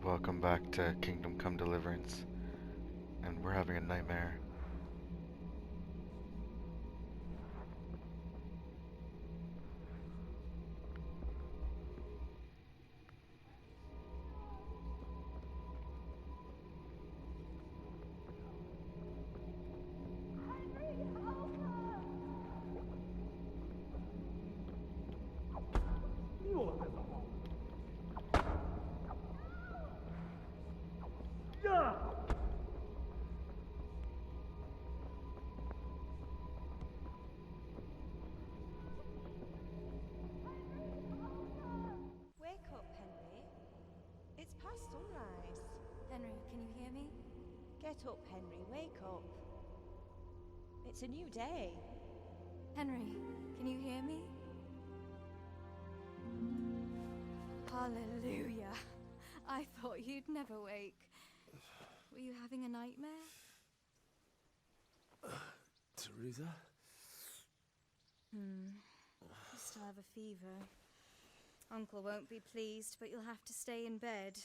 Welcome back to Kingdom Come Deliverance, and we're having a nightmare. Wake up, Henry. It's past sunrise. Henry, can you hear me? Get up, Henry. Wake up. It's a new day. Henry, can you hear me? Hallelujah. I thought you'd never wake. Were you having a nightmare? Teresa? You still have a fever. Uncle won't be pleased, but you'll have to stay in bed.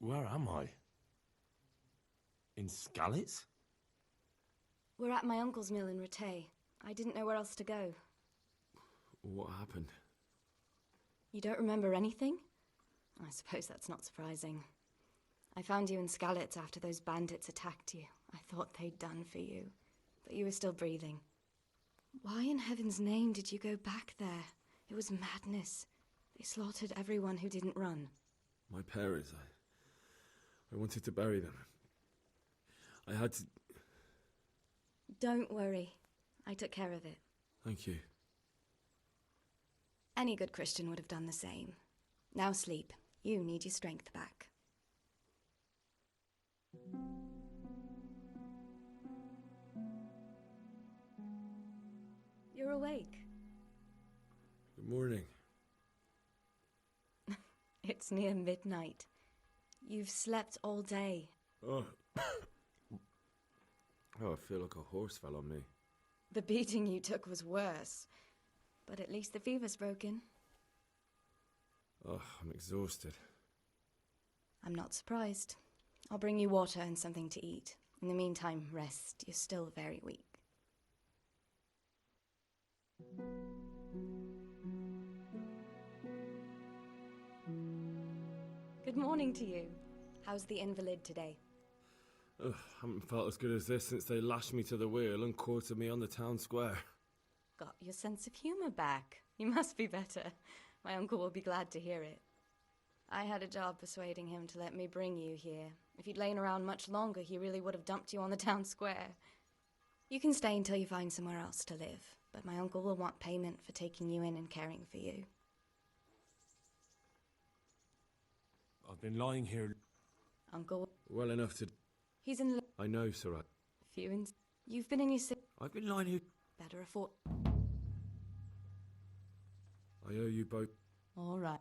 Where am I? In Skalitz? We're at my uncle's mill in Rattay. I didn't know where else to go. What happened? You don't remember anything? I suppose that's not surprising. I found you in Skalitz after those bandits attacked you. I thought they'd done for you, but you were still breathing. Why in heaven's name did you go back there? It was madness. They slaughtered everyone who didn't run. My parents, I wanted to bury them. I had to... Don't worry. I took care of it. Thank you. Any good Christian would have done the same. Now sleep. You need your strength back. You're awake. Good morning. It's near midnight. You've slept all day. Oh. Oh, I feel like a horse fell on me. The beating you took was worse. But at least the fever's broken. Oh, I'm exhausted. I'm not surprised. I'll bring you water and something to eat. In the meantime, rest. You're still very weak. Good morning to you. How's the invalid today? Ugh, haven't felt as good as this since they lashed me to the wheel and quartered me on the town square. Got your sense of humor back. You must be better. My uncle will be glad to hear it. I had a job persuading him to let me bring you here. If you'd lain around much longer, he really would have dumped you on the town square. You can stay until you find somewhere else to live, but my uncle will want payment for taking you in and caring for you. I've been lying here Uncle, well enough to... he's in... I know, Surat. Few in... You've been in your... I've been lying here... Better afford... I owe you both... All right.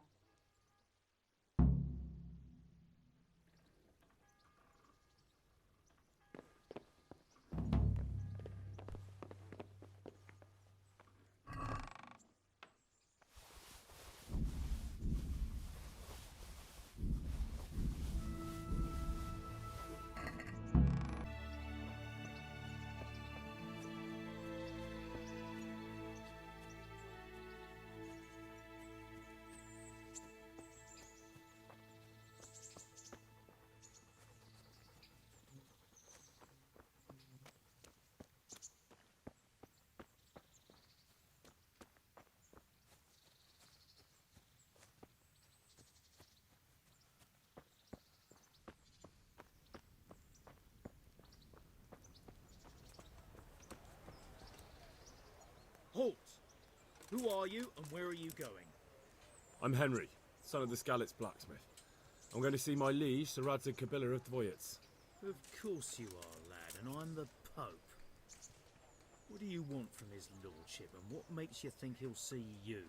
Halt! Who are you and where are you going? I'm Henry, son of the Skalitz blacksmith. I'm going to see my liege, Sir Radzig Kabila of Dvoyets. Of course you are, lad, and I'm the Pope. What do you want from his lordship, and what makes you think he'll see you?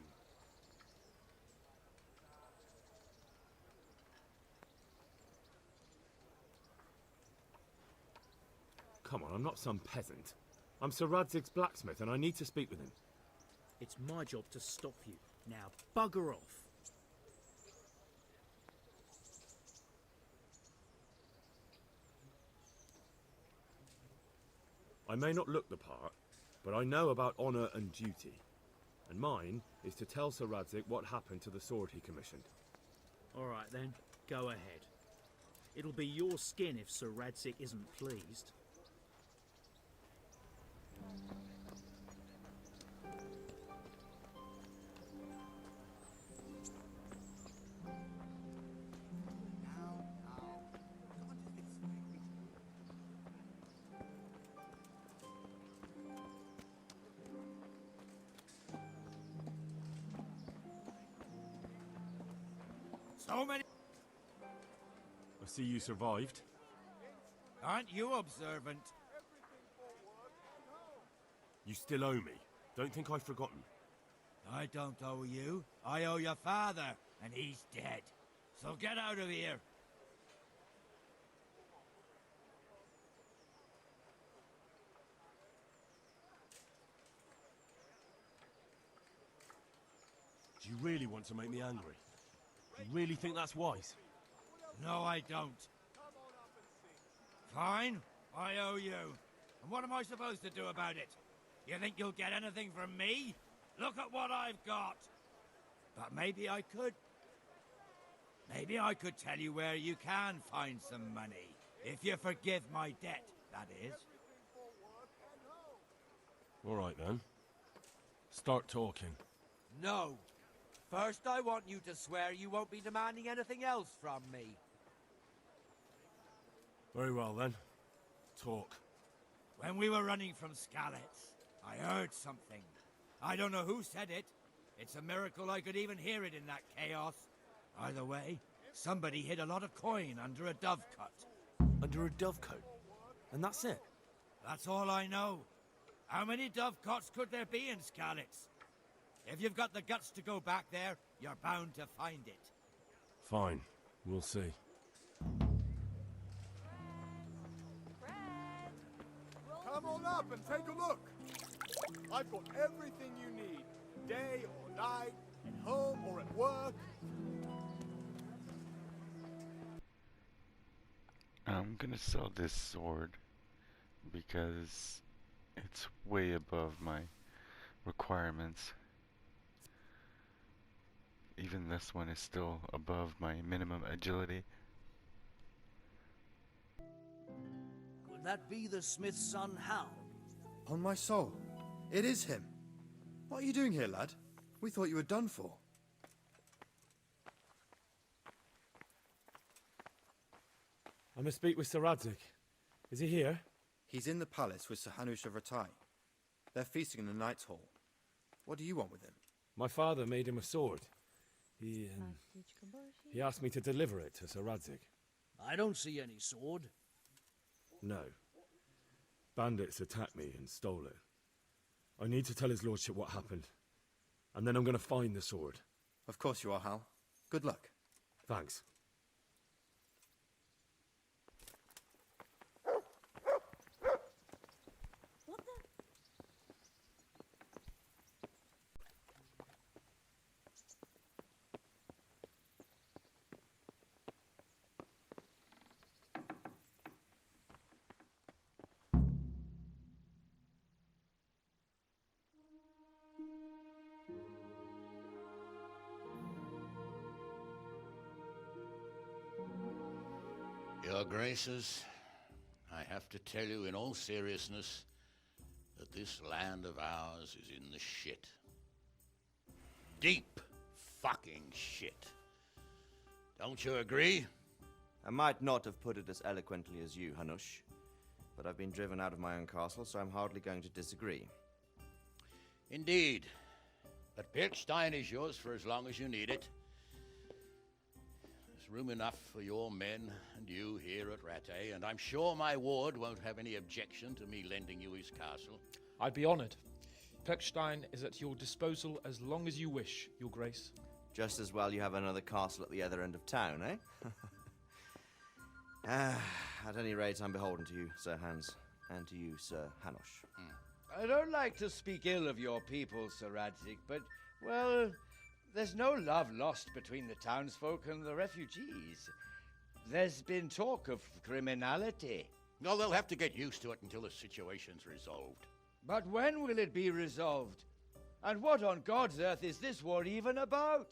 Come on, I'm not some peasant. I'm Sir Radzig's blacksmith, and I need to speak with him. It's my job to stop you. Now, bugger off. I may not look the part, but I know about honour and duty. And mine is to tell Sir Radzig what happened to the sword he commissioned. All right, then. Go ahead. It'll be your skin if Sir Radzig isn't pleased. So many. I see you survived. Aren't you observant? You still owe me. Don't think I've forgotten. I don't owe you. I owe your father, and he's dead. So get out of here. Do you really want to make me angry? You really think that's wise? No, I don't. Fine, I owe you. And what am I supposed to do about it? You think you'll get anything from me? Look at what I've got. But maybe I could. Maybe I could tell you where you can find some money. If you forgive my debt, that is. All right, then. Start talking. No. First, I want you to swear you won't be demanding anything else from me. Very well, then. Talk. When we were running from Skalitz, I heard something. I don't know who said it. It's a miracle I could even hear it in that chaos. Either way, somebody hid a lot of coin under a dovecote. Under a dovecote? And that's it? That's all I know. How many dovecotes could there be in Skalitz? If you've got the guts to go back there, you're bound to find it. Fine. We'll see. Come on up and take a look. I've got everything you need, day or night, at home or at work. I'm gonna sell this sword because it's way above my requirements. Even this one is still above my minimum agility. Could that be the smith's son, Hal? On my soul, it is him. What are you doing here, lad? We thought you were done for. I must speak with Sir Radzig. Is he here? He's in the palace with Sir Hanush of Ratai. They're feasting in the Knight's Hall. What do you want with him? My father made him a sword. He asked me to deliver it to Sir Radzig. I don't see any sword. No. Bandits attacked me and stole it. I need to tell his lordship what happened. And then I'm going to find the sword. Of course you are, Hal. Good luck. Thanks. Your Graces, I have to tell you in all seriousness that this land of ours is in the shit. Deep fucking shit. Don't you agree? I might not have put it as eloquently as you, Hanush, but I've been driven out of my own castle, so I'm hardly going to disagree. Indeed. But Pilchstein is yours for as long as you need it. There's room enough for your men and you here at Rattay, and I'm sure my ward won't have any objection to me lending you his castle. I'd be honoured. Pechstein is at your disposal as long as you wish, Your Grace. Just as well you have another castle at the other end of town, eh? At any rate, I'm beholden to you, Sir Hans. And to you, Sir Hanush. I don't like to speak ill of your people, Sir Radzig, but, well, there's no love lost between the townsfolk and the refugees. There's been talk of criminality. Well, they'll have to get used to it until the situation's resolved. But when will it be resolved? And what on God's earth is this war even about?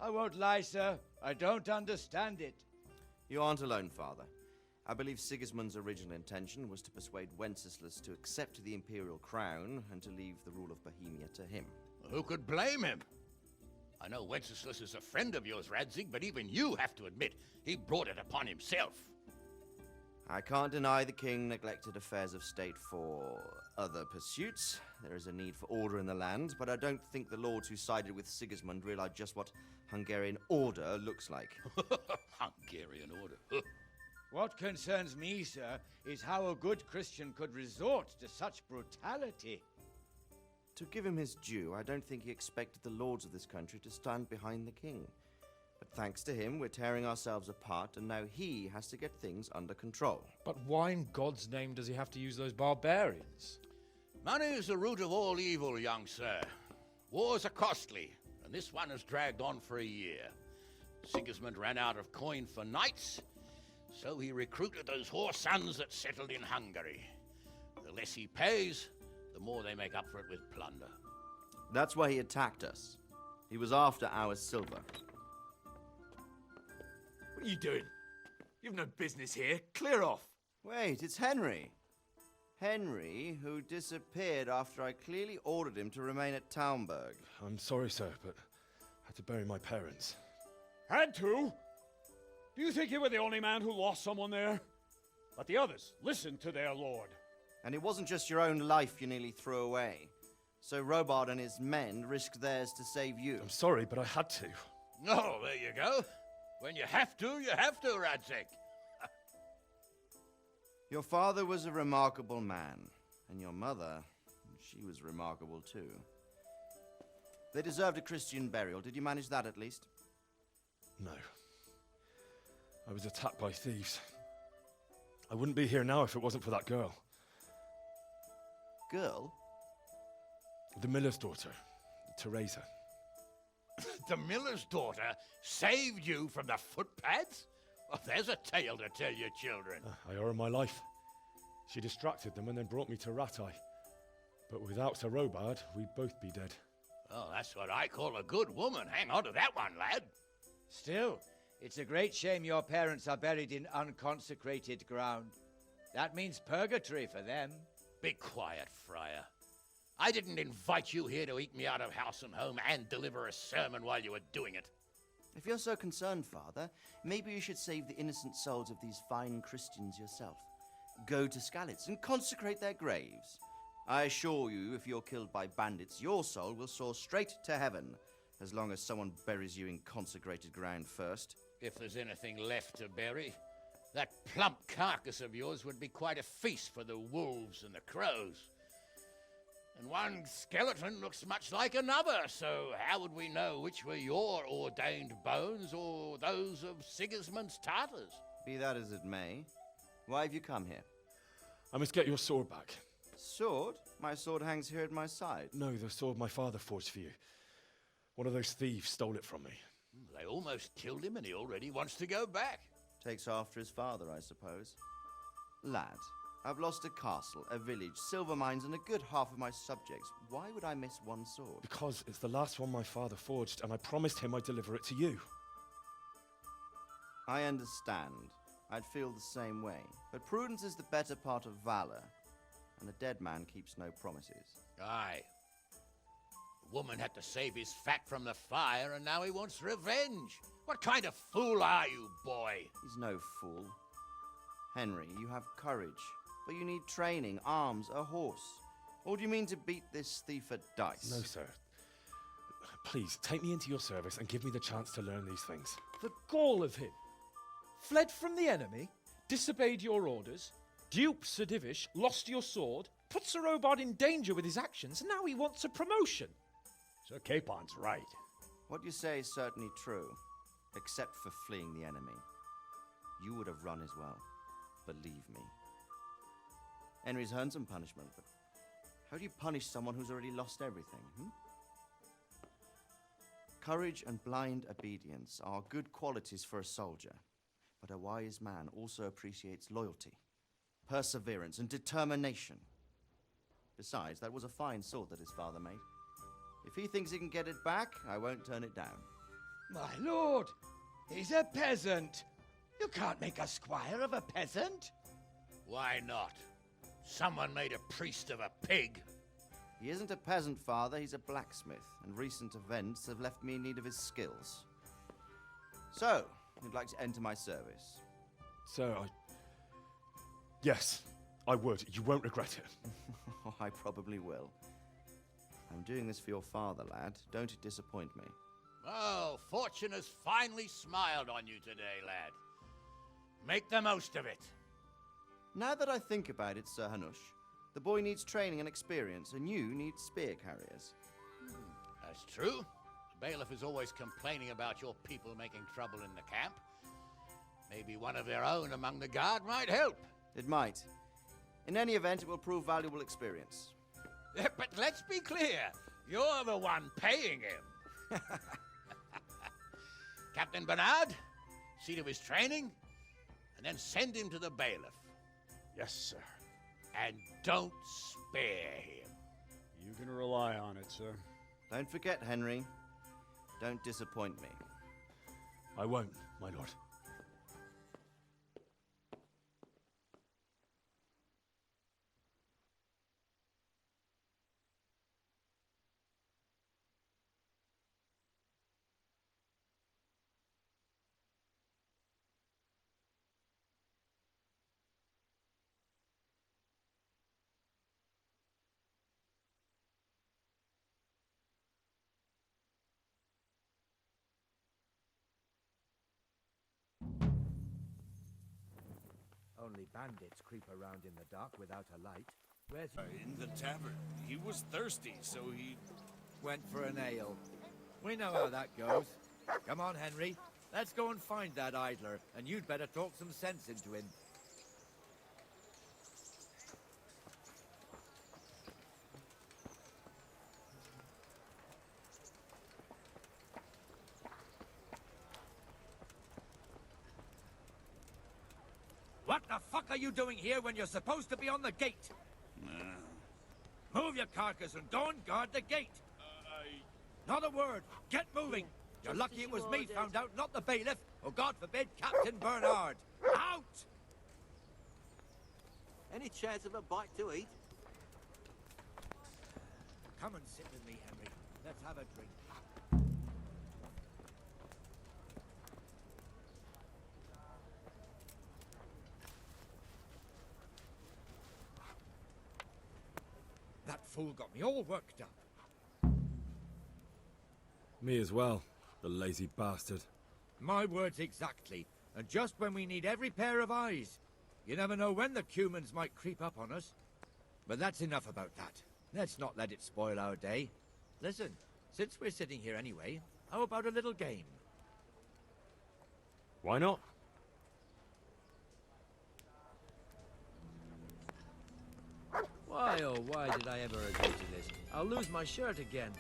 I won't lie, sir. I don't understand it. You aren't alone, Father. I believe Sigismund's original intention was to persuade Wenceslas to accept the imperial crown and to leave the rule of Bohemia to him. Who could blame him? I know Wenceslas is a friend of yours, Radzig, but even you have to admit he brought it upon himself. I can't deny the king neglected affairs of state for other pursuits. There is a need for order in the land, but I don't think the lords who sided with Sigismund realized just what Hungarian order looks like. Hungarian order? What concerns me, sir, is how a good Christian could resort to such brutality. To give him his due, I don't think he expected the lords of this country to stand behind the king. But thanks to him, we're tearing ourselves apart, and now he has to get things under control. But why in God's name does he have to use those barbarians? Money is the root of all evil, young sir. Wars are costly, and this one has dragged on for a year. Sigismund ran out of coin for knights, so he recruited those whore sons that settled in Hungary. The less he pays, the more they make up for it with plunder. That's why he attacked us. He was after our silver. What are you doing? You've no business here. Clear off. Wait, it's Henry. Henry, who disappeared after I clearly ordered him to remain at Taunberg. I'm sorry, sir, but I had to bury my parents. Had to? Do you think you were the only man who lost someone there? But the others listened to their lord. And it wasn't just your own life you nearly threw away. So Robard and his men risked theirs to save you. I'm sorry, but I had to. Oh, there you go. When you have to, Radzig. Your father was a remarkable man, and your mother, she was remarkable too. They deserved a Christian burial. Did you manage that at least? No. I was attacked by thieves. I wouldn't be here now if it wasn't for that girl. Girl? The miller's daughter, Teresa. The miller's daughter saved you from the footpads? Well, there's a tale to tell your children. I owe her my life. She distracted them and then brought me to Rattay. But without Sir Robard, we'd both be dead. Oh, that's what I call a good woman. Hang on to that one, lad. Still, it's a great shame your parents are buried in unconsecrated ground. That means purgatory for them. Be quiet, Friar. I didn't invite you here to eat me out of house and home and deliver a sermon while you were doing it. If you're so concerned, Father, maybe you should save the innocent souls of these fine Christians yourself. Go to Skalitz and consecrate their graves. I assure you, if you're killed by bandits, your soul will soar straight to heaven, as long as someone buries you in consecrated ground first. If there's anything left to bury, that plump carcass of yours would be quite a feast for the wolves and the crows. And one skeleton looks much like another, so how would we know which were your ordained bones or those of Sigismund's Tartars? Be that as it may, why have you come here? I must get your sword back. Sword? My sword hangs here at my side. No, the sword my father forged for you. One of those thieves stole it from me. They almost killed him and he already wants to go back. Takes after his father, I suppose. Lad, I've lost a castle, a village, silver mines, and a good half of my subjects. Why would I miss one sword? Because it's the last one my father forged, and I promised him I'd deliver it to you. I understand. I'd feel the same way. But prudence is the better part of valor, and a dead man keeps no promises. Aye. The woman had to save his fat from the fire, and now he wants revenge. What kind of fool are you, boy? He's no fool. Henry, you have courage, but you need training, arms, a horse. Or do you mean to beat this thief at dice? No, sir. Please, take me into your service and give me the chance to learn these things. The gall of him. Fled from the enemy, disobeyed your orders, duped Sir Divish, lost your sword, put Sir Robard in danger with his actions, and now he wants a promotion. Sir Capon's right. What you say is certainly true, except for fleeing the enemy. You would have run as well. Believe me. Henry's earned some punishment, but how do you punish someone who's already lost everything, Courage and blind obedience are good qualities for a soldier, but a wise man also appreciates loyalty, perseverance, and determination. Besides, that was a fine sword that his father made. If he thinks he can get it back, I won't turn it down. My lord, he's a peasant. You can't make a squire of a peasant. Why not? Someone made a priest of a pig. He isn't a peasant, father, he's a blacksmith, and recent events have left me in need of his skills. So, you'd like to enter my service? Sir, Yes, I would. You won't regret it. Oh, I probably will. I'm doing this for your father, lad. Don't disappoint me. Oh, fortune has finally smiled on you today, lad. Make the most of it. Now that I think about it, Sir Hanush, the boy needs training and experience, and you need spear carriers. That's true. The bailiff is always complaining about your people making trouble in the camp. Maybe one of their own among the guard might help. It might. In any event, it will prove valuable experience. But let's be clear. You're the one paying him. Captain Bernard, see to his training, and then send him to the bailiff. Yes, sir. And don't spare him. You can rely on it, sir. Don't forget, Henry. Don't disappoint me. I won't, my lord. Only bandits creep around in the dark without a light. Where's In the tavern. He was thirsty, so he went for an ale. We know how that goes. Come on, Henry. Let's go and find that idler, and you'd better talk some sense into him. What the fuck are you doing here when you're supposed to be on the gate? Move your carcass and go and guard the gate. Not a word. Get moving. You're lucky it was me found out, not the bailiff, or God forbid, Captain Bernard. Out! Any chance of a bite to eat? Come and sit with me, Henry. Let's have a drink. That fool got me all worked up. Me as well, the lazy bastard. My words exactly. And just when we need every pair of eyes. You never know when the Cumans might creep up on us. But that's enough about that. Let's not let it spoil our day. Listen, since we're sitting here anyway, how about a little game? Why not? Why, oh, why did I ever agree to this? I'll lose my shirt again.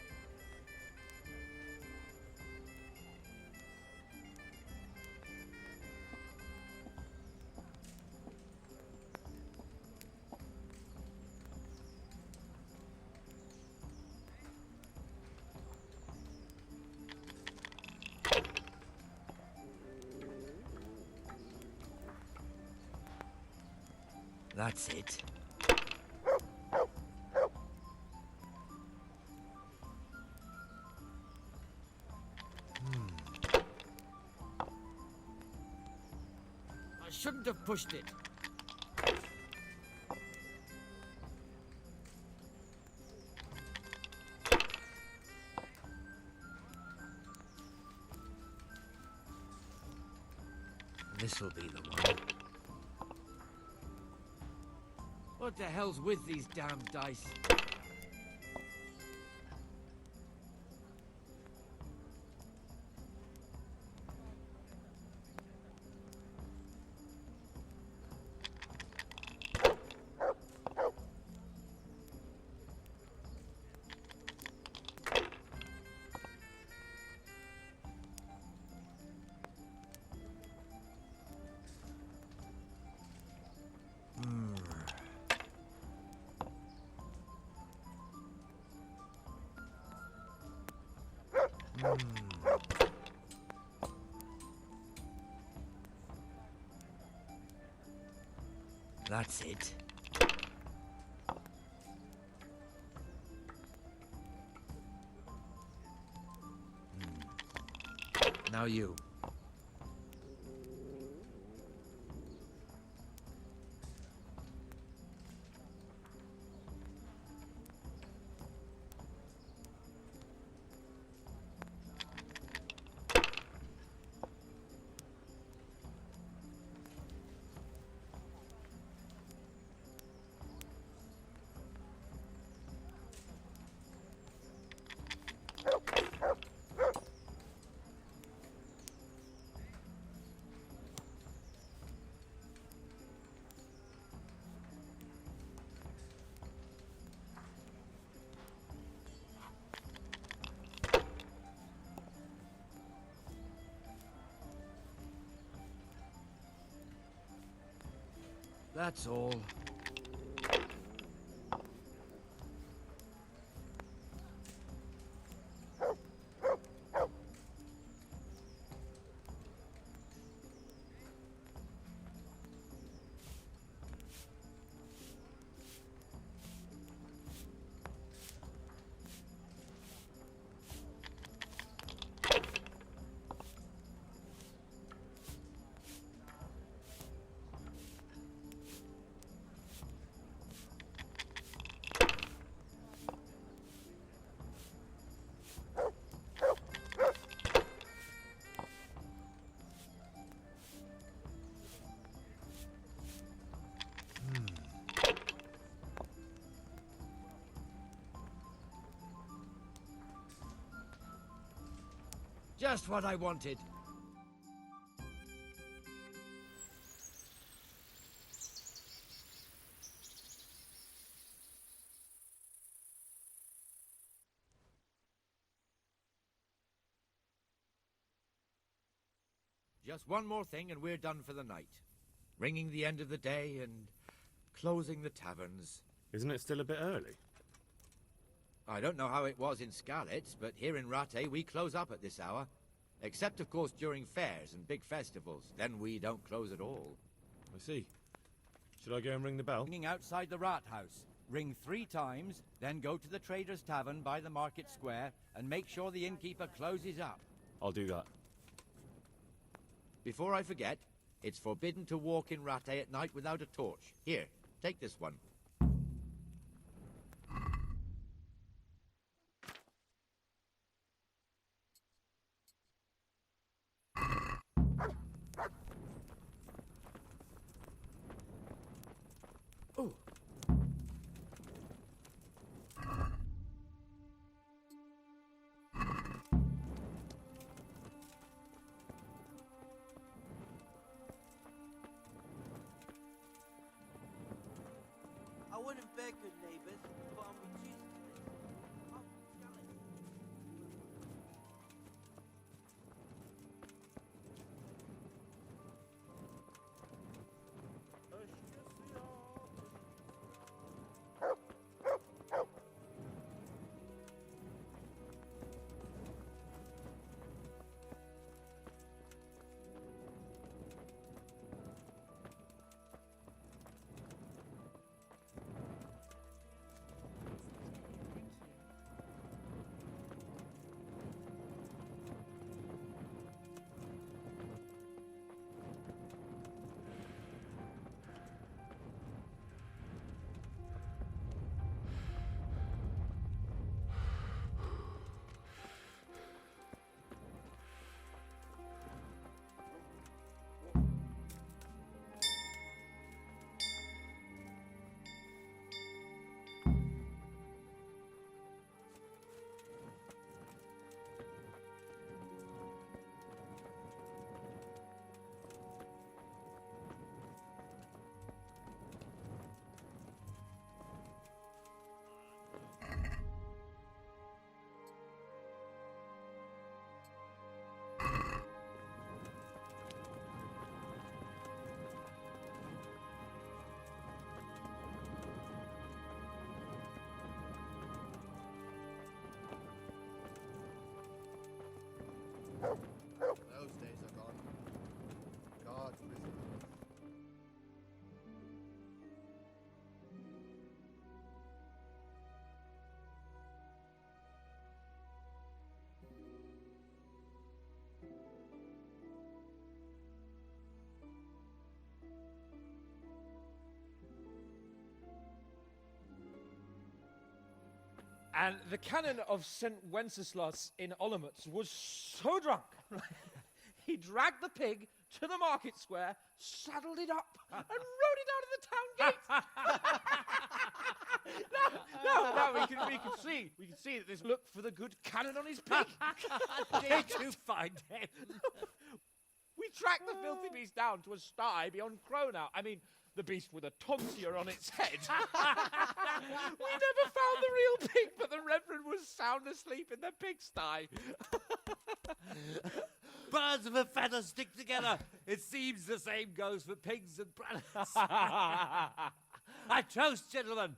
That's it. I shouldn't have pushed it. This'll be the one. What the hell's with these damn dice? That's it. Now you. That's all. Just what I wanted. Just one more thing and we're done for the night. Ringing the end of the day and closing the taverns. Isn't it still a bit early? I don't know how it was in Skalitz, but here in Rattay we close up at this hour. Except, of course, during fairs and big festivals. Then we don't close at all. I see. Should I go and ring the bell? Ringing outside the Rat House. Ring 3 times, then go to the Trader's Tavern by the Market Square and make sure the innkeeper closes up. I'll do that. Before I forget, it's forbidden to walk in Rattay at night without a torch. Here, take this one. Oh. I wouldn't beg good neighbors, but I'm reduced to this. Oh, Scarlet. And the canon of St. Wenceslas in Olomouc was so drunk, he dragged the pig to the market square, saddled it up, and rode it out of the town gate. now we can see that there's look for the good canon on his pig. Did you find him? We tracked the filthy beast down to a sty beyond Cronau. I mean, the beast with a tonsure on its head. We never found the real pig, but the Reverend was sound asleep in the pigsty. Birds of a feather stick together. It seems the same goes for pigs and prelates. I toast, gentlemen,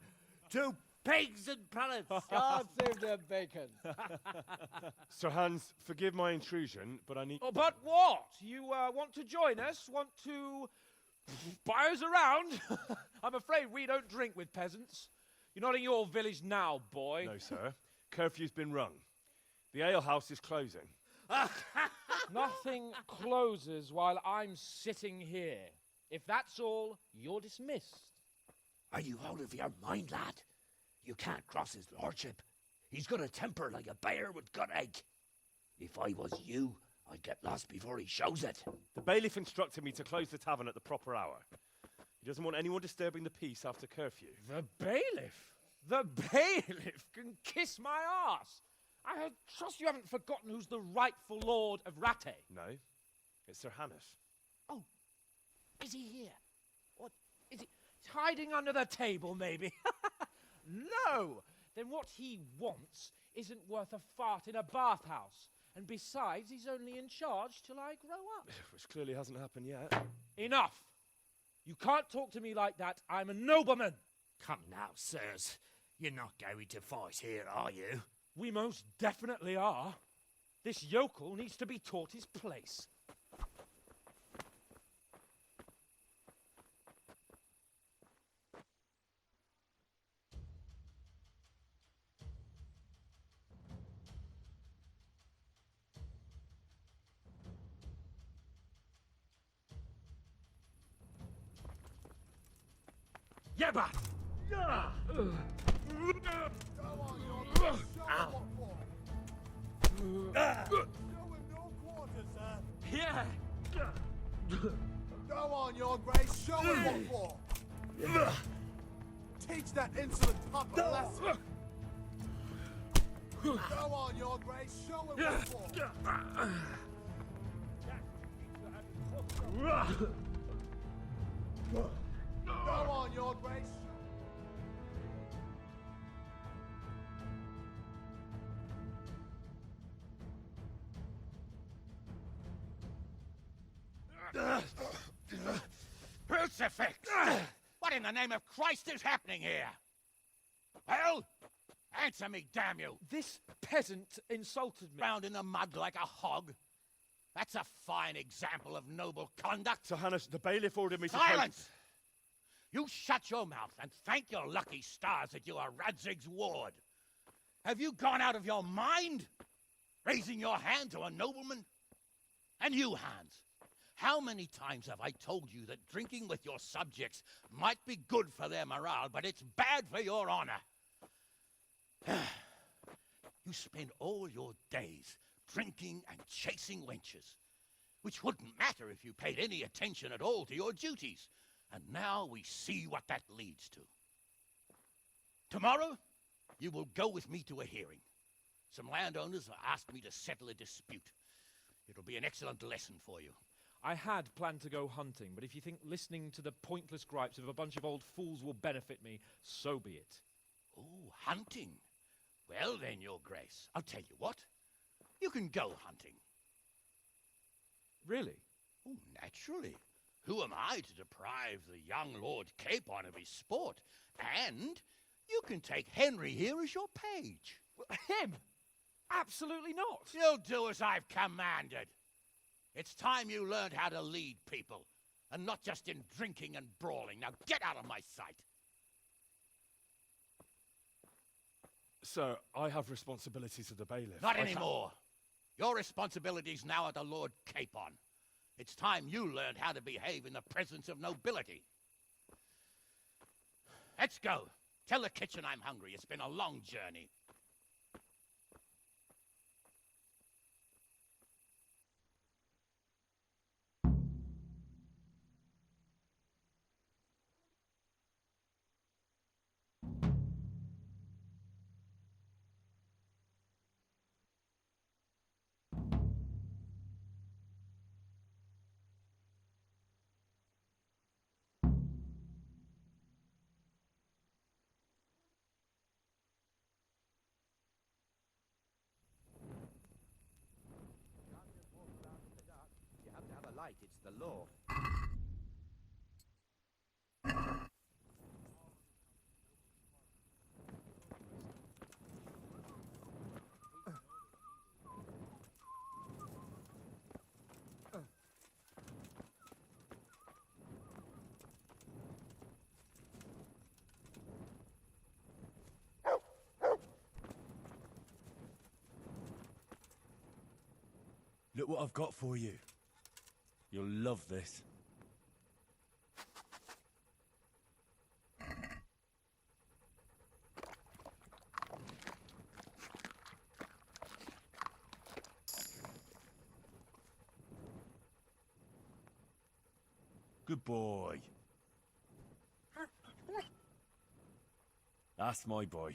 to pigs and prelates. God save their bacon. Sir Hans, forgive my intrusion, but I need... Oh, but what? You want to join us? Want to buy us around? I'm afraid we don't drink with peasants. You're not in your village now, boy. No, sir. Curfew's been rung. The alehouse is closing. Nothing closes while I'm sitting here. If that's all, you're dismissed. Are you out of your mind, lad? You can't cross his lordship. He's got a temper like a bear with gut ache. If I was you, I'd get lost before he shows it. The bailiff instructed me to close the tavern at the proper hour. He doesn't want anyone disturbing the peace after curfew. The bailiff? The bailiff can kiss my arse. I trust you haven't forgotten who's the rightful lord of Rattay. No, it's Sir Hannes. Oh, is he here? What, is he hiding under the table, maybe? No! Then what he wants isn't worth a fart in a bathhouse. And besides, he's only in charge till I grow up. Which clearly hasn't happened yet. Enough! You can't talk to me like that. I'm a nobleman. Come now, sirs. You're not going to fight here, are you? We most definitely are. This yokel needs to be taught his place. Yabba! Yeah. Go on, your grace, show him what for. Teach that insolent pup a lesson. Go on, your grace, show him what for. Go on, your grace. Crucifix! What in the name of Christ is happening here? Well, answer me, damn you! This peasant insulted me. Round in the mud like a hog? That's a fine example of noble conduct. Sir Hannes, the bailiff ordered me to... Silence! You shut your mouth and thank your lucky stars that you are Radzig's ward. Have you gone out of your mind? Raising your hand to a nobleman? And you, Hans, how many times have I told you that drinking with your subjects might be good for their morale, but it's bad for your honor? You spend all your days drinking and chasing wenches, which wouldn't matter if you paid any attention at all to your duties. And now we see what that leads to. Tomorrow, you will go with me to a hearing. Some landowners have asked me to settle a dispute. It'll be an excellent lesson for you. I had planned to go hunting, but if you think listening to the pointless gripes of a bunch of old fools will benefit me, so be it. Oh, hunting. Well then, your grace, I'll tell you what. You can go hunting. Really? Oh, naturally. Who am I to deprive the young Lord Capon of his sport? And you can take Henry here as your page. Him? Absolutely not. You'll do as I've commanded. It's time you learned how to lead people, and not just in drinking and brawling. Now get out of my sight. Sir, I have responsibilities of the bailiff. Not anymore. Your responsibilities now are the Lord Capon. It's time you learned how to behave in the presence of nobility. Let's go. Tell the kitchen I'm hungry. It's been a long journey. against the law. Look what I've got for you. You'll love this. Good boy. That's my boy.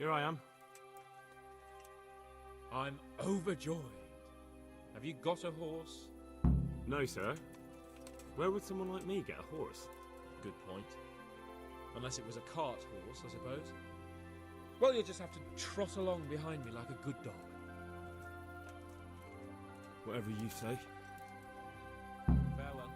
Here I am. I'm overjoyed. Have you got a horse? No, sir. Where would someone like me get a horse? Good point. Unless it was a cart horse, I suppose. Well, you'll just have to trot along behind me like a good dog. Whatever you say. Farewell.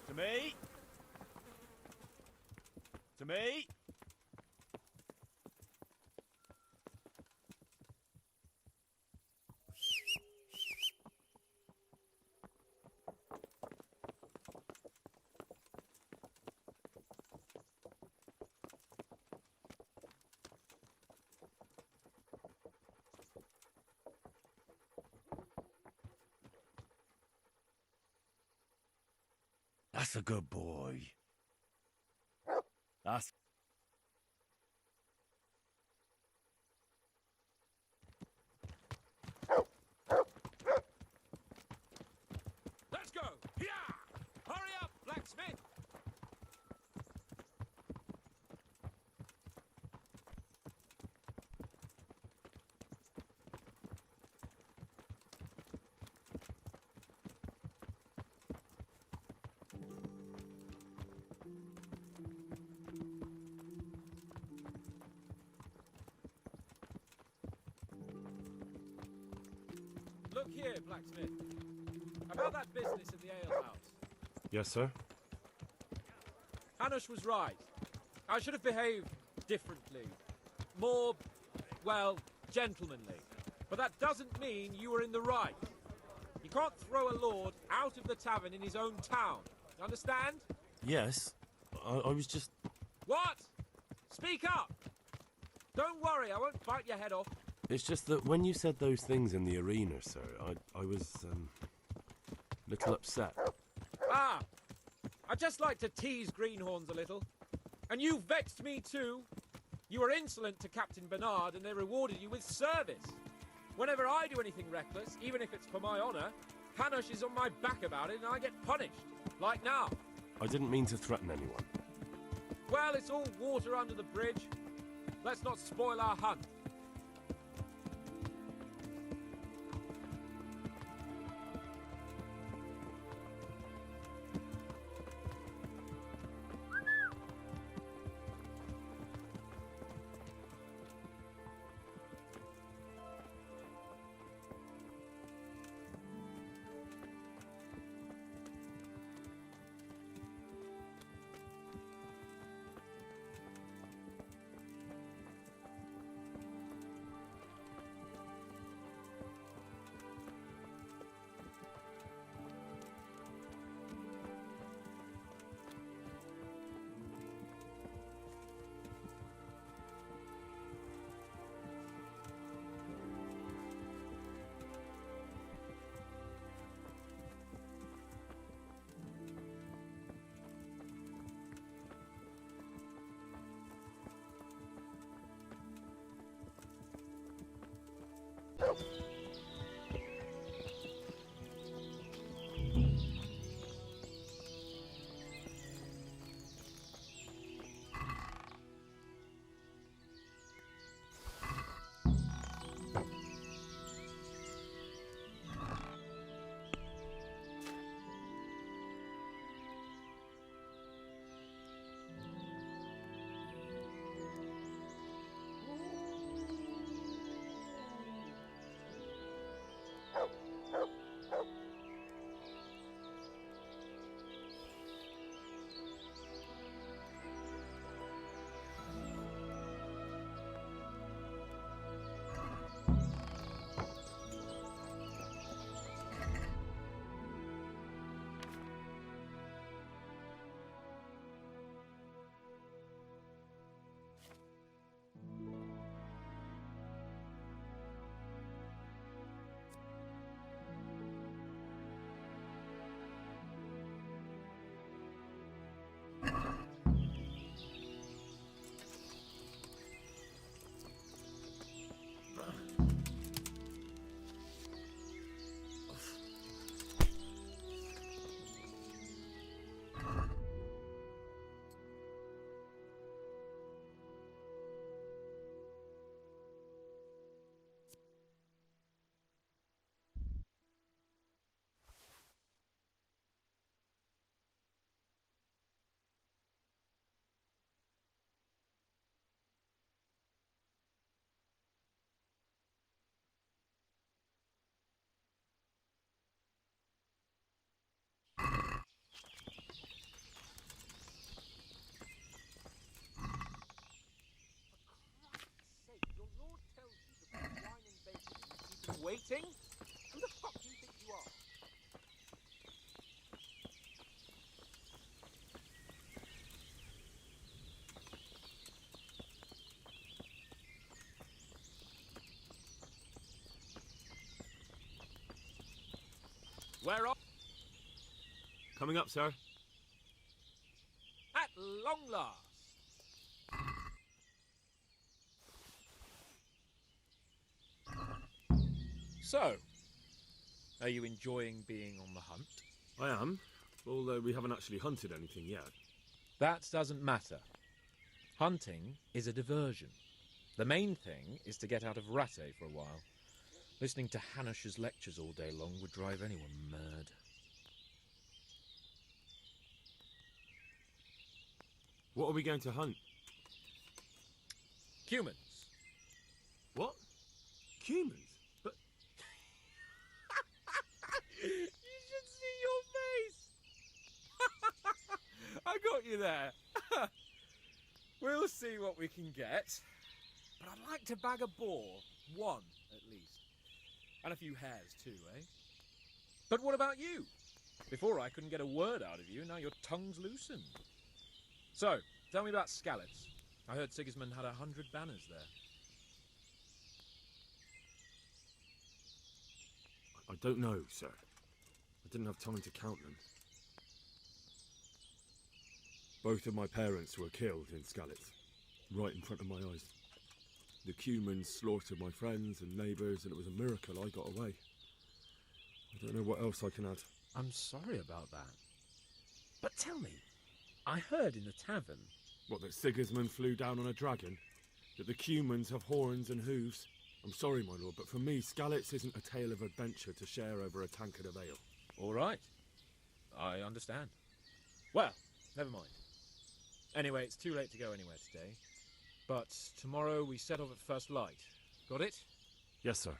To me. To me. That's a good boy. That's... Let's go! Yeah! Hurry up, blacksmith! Look here, blacksmith. About that business in the alehouse. Yes, sir? Hanush was right. I should have behaved differently. More, well, gentlemanly. But that doesn't mean you were in the right. You can't throw a lord out of the tavern in his own town. You understand? Yes. I was just... What? Speak up! Don't worry, I won't bite your head off. It's just that when you said those things in the arena, sir, I was, a little upset. Ah! I just like to tease greenhorns a little. And you vexed me too. You were insolent to Captain Bernard and they rewarded you with service. Whenever I do anything reckless, even if it's for my honour, Hanush is on my back about it and I get punished. Like now. I didn't mean to threaten anyone. Well, it's all water under the bridge. Let's not spoil our hunt. Waiting? Who the fuck do you think you are? Where are... Coming up, sir. At long last. So, are you enjoying being on the hunt? I am, although we haven't actually hunted anything yet. That doesn't matter. Hunting is a diversion. The main thing is to get out of Rattay for a while. Listening to Hanush's lectures all day long would drive anyone mad. What are we going to hunt? Humans. What? Humans? But... You should see your face! I got you there. We'll see what we can get. But I'd like to bag a boar. One, at least. And a few hares, too, eh? But what about you? Before I couldn't get a word out of you, now your tongue's loosened. So, tell me about Skalitz. I heard Sigismund had 100 banners there. I don't know, sir. I didn't have time to count them. Both of my parents were killed in Skalitz, right in front of my eyes. The Cumans slaughtered my friends and neighbours, and it was a miracle I got away. I don't know what else I can add. I'm sorry about that. But tell me, I heard in the tavern... What, that Sigismund flew down on a dragon? That the Cumans have horns and hooves? I'm sorry, my lord, but for me, Skalitz isn't a tale of adventure to share over a tankard of ale. All right. I understand. Well, never mind. Anyway, it's too late to go anywhere today. But tomorrow we set off at first light. Got it? Yes, sir.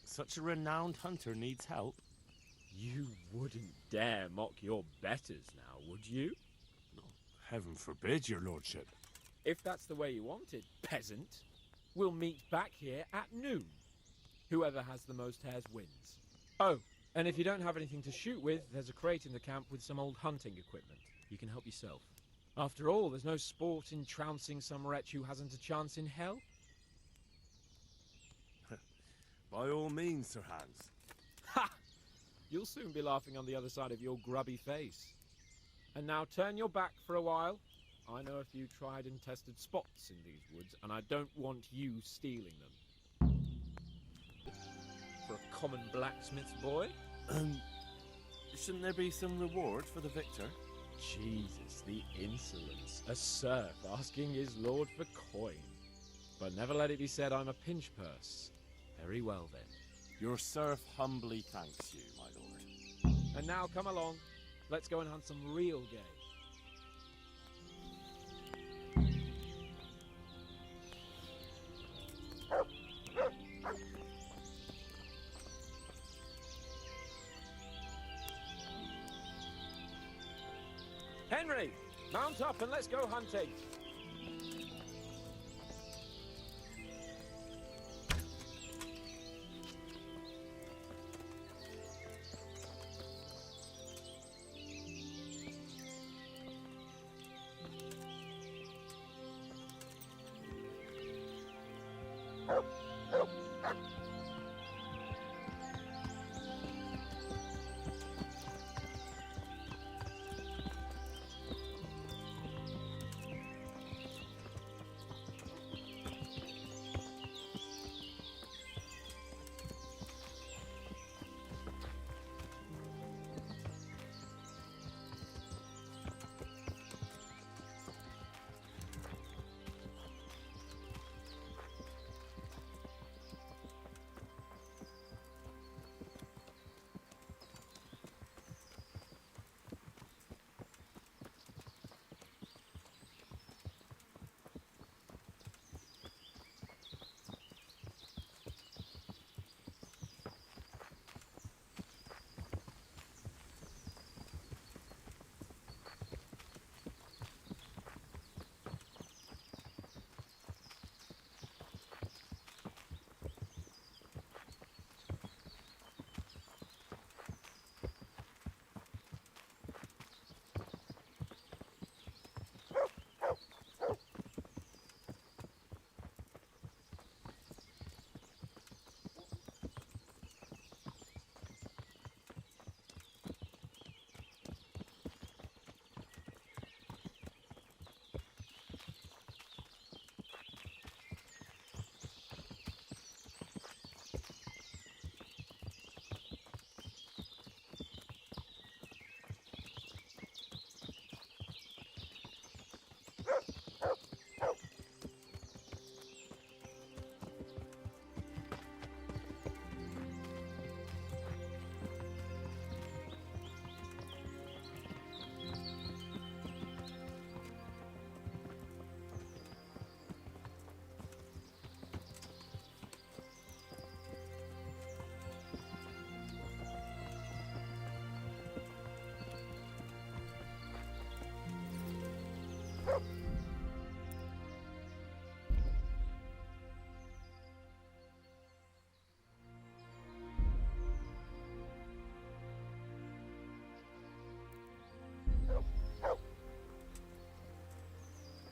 Such a renowned hunter needs help. You wouldn't dare mock your betters now, would you? Heaven forbid, your lordship. If that's the way you want it, peasant, we'll meet back here at noon. Whoever has the most hares wins. Oh, and if you don't have anything to shoot with, there's a crate in the camp with some old hunting equipment. You can help yourself. After all, there's no sport in trouncing some wretch who hasn't a chance in hell. By all means, Sir Hans. Ha! You'll soon be laughing on the other side of your grubby face. And now turn your back for a while. I know a few tried and tested spots in these woods, and I don't want you stealing them. For a common blacksmith's boy? Shouldn't there be some reward for the victor? Jesus, the insolence. A serf asking his lord for coin. But never let it be said I'm a pinch purse. Very well then. Your serf humbly thanks you, my lord. And now come along. Let's go and hunt some real game. Henry, mount up and let's go hunting.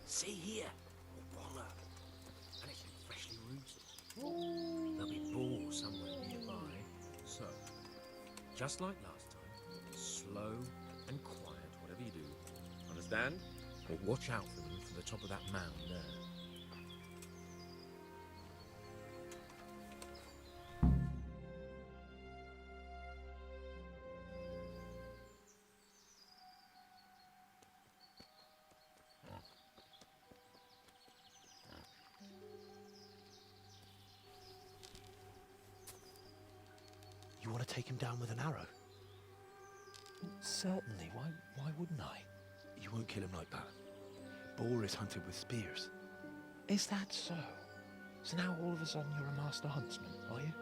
See here, a waller, and it's been freshly roosted. There'll be boars somewhere nearby. So, just like last time, slow and quiet, whatever you do. Understand? But watch out for them from the top of that mound there. You want to take him down with an arrow? Certainly. Why wouldn't I? You won't kill him like that. Boar is hunted with spears. Is that so? So now all of a sudden you're a master huntsman, are you?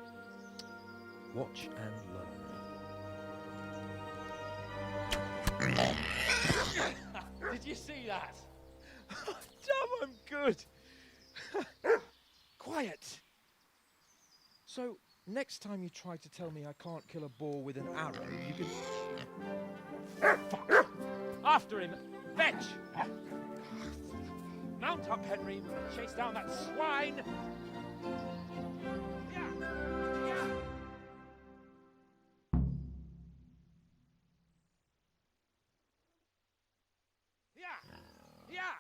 Watch and learn. Did you see that? Damn, I'm good. Quiet. So, next time you try to tell me I can't kill a boar with an arrow, you can... Fuck! After him! Fetch! Mount up, Henry. We're gonna chase down that swine! Yeah!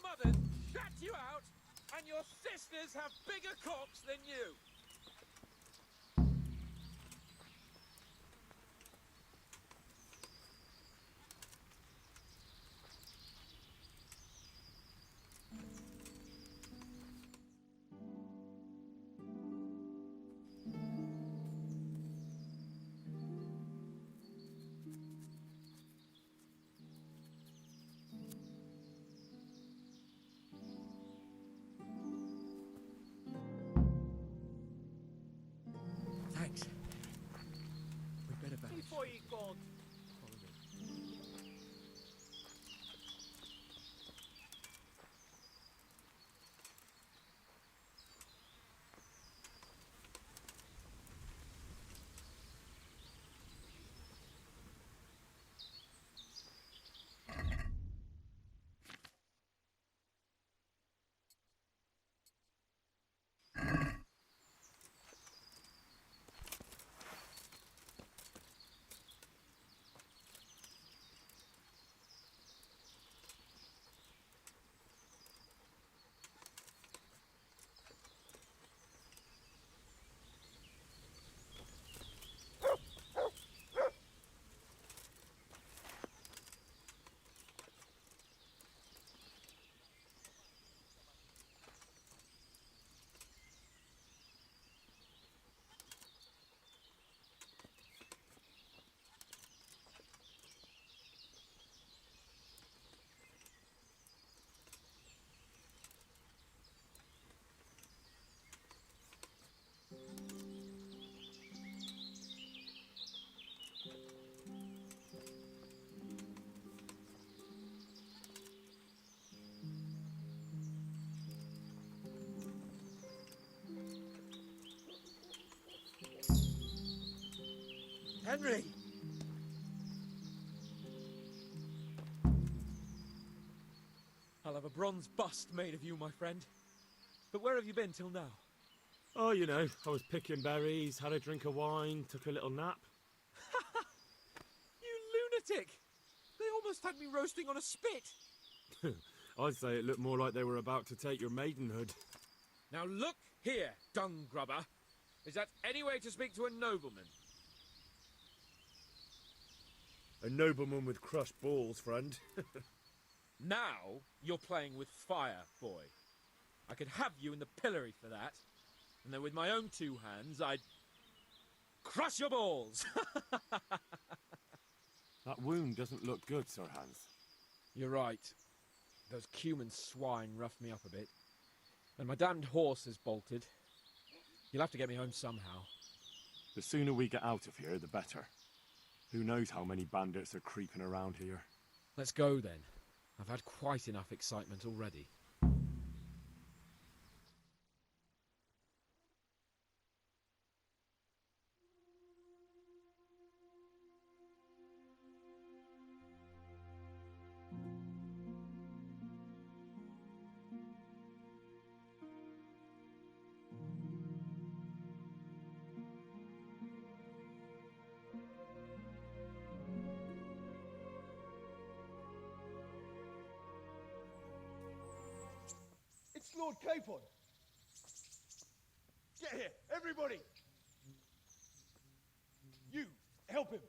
mothers shat you out, and your sisters have bigger cocks than you. Thanks. We'd better vanish. Before you gone. Henry! I'll have a bronze bust made of you, my friend. But where have you been till now? Oh, you know, I was picking berries, had a drink of wine, took a little nap. You lunatic! They almost had me roasting on a spit. I'd say it looked more like they were about to take your maidenhood. Now look here, dung grubber. Is that any way to speak to a nobleman? A nobleman with crushed balls, friend. Now you're playing with fire, boy. I could have you in the pillory for that. And then with my own two hands, I'd crush your balls. That wound doesn't look good, Sir Hans. You're right. Those cumin swine roughed me up a bit. And my damned horse has bolted. You'll have to get me home somehow. The sooner we get out of here, the better. Who knows how many bandits are creeping around here. Let's go then. I've had quite enough excitement already. It's Lord Capon. Get here, everybody. You, help him.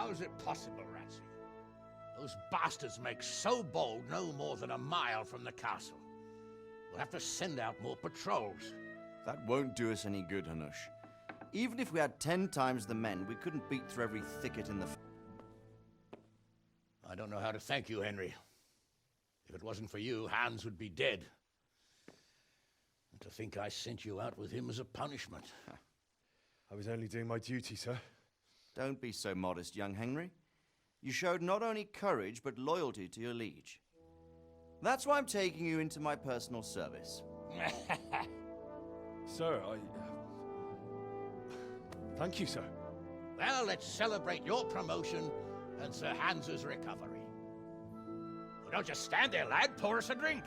How is it possible, Ratsy? Those bastards make so bold no more than a mile from the castle. We'll have to send out more patrols. That won't do us any good, Hanush. Even if we had 10 times the men, we couldn't beat through every thicket in the... I don't know how to thank you, Henry. If it wasn't for you, Hans would be dead. And to think I sent you out with him as a punishment. I was only doing my duty, sir. Don't be so modest, young Henry. You showed not only courage, but loyalty to your liege. That's why I'm taking you into my personal service. Sir, thank you, sir. Well, let's celebrate your promotion and Sir Hans's recovery. Well, don't just stand there, lad. Pour us a drink.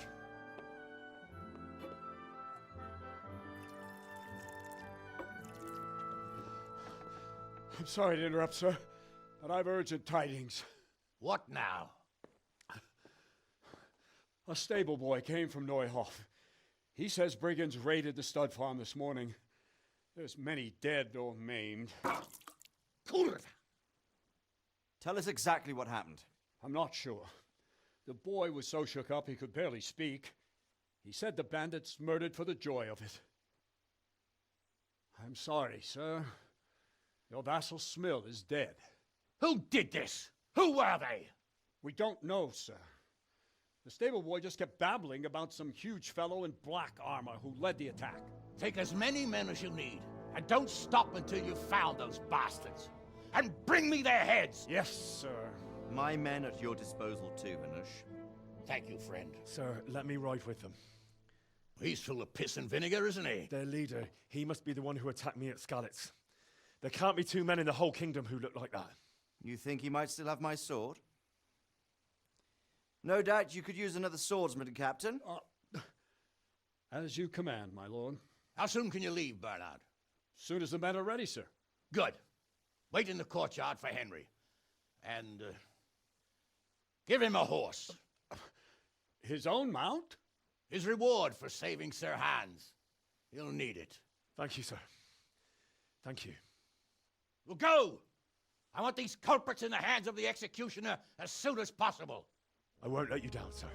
I'm sorry to interrupt, sir, but I've urgent tidings. What now? A stable boy came from Neuhof. He says brigands raided the stud farm this morning. There's many dead or maimed. Tell us exactly what happened. I'm not sure. The boy was so shook up he could barely speak. He said the bandits murdered for the joy of it. I'm sorry, sir. Your vassal Smill is dead. Who did this? Who were they? We don't know, sir. The stable boy just kept babbling about some huge fellow in black armor who led the attack. Take as many men as you need, and don't stop until you've found those bastards. And bring me their heads! Yes, sir. My men at your disposal too, Hanush. Thank you, friend. Sir, let me ride with them. He's full of piss and vinegar, isn't he? Their leader, he must be the one who attacked me at Skalitz. There can't be 2 men in the whole kingdom who look like that. You think he might still have my sword? No doubt you could use another swordsman, Captain. As you command, my lord. How soon can you leave, Bernard? Soon as the men are ready, sir. Good. Wait in the courtyard for Henry. And give him a horse. His own mount? His reward for saving Sir Hans. He'll need it. Thank you, sir. Thank you. Well, go! I want these culprits in the hands of the executioner as soon as possible. I won't let you down, sir.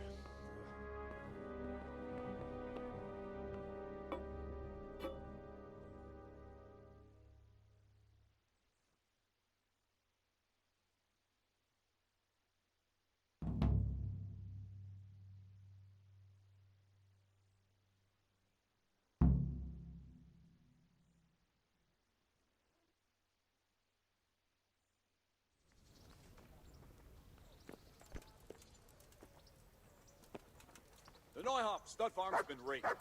The Neuhof stud farm's been raided.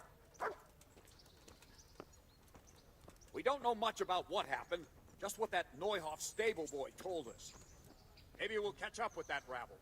We don't know much about what happened, just what that Neuhof stable boy told us. Maybe we'll catch up with that rabble.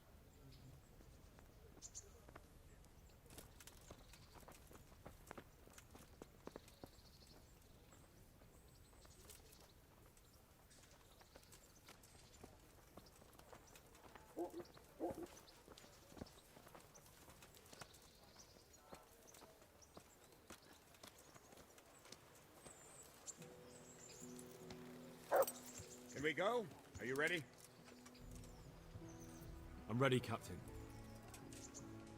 Can we go? Are you ready? I'm ready, Captain.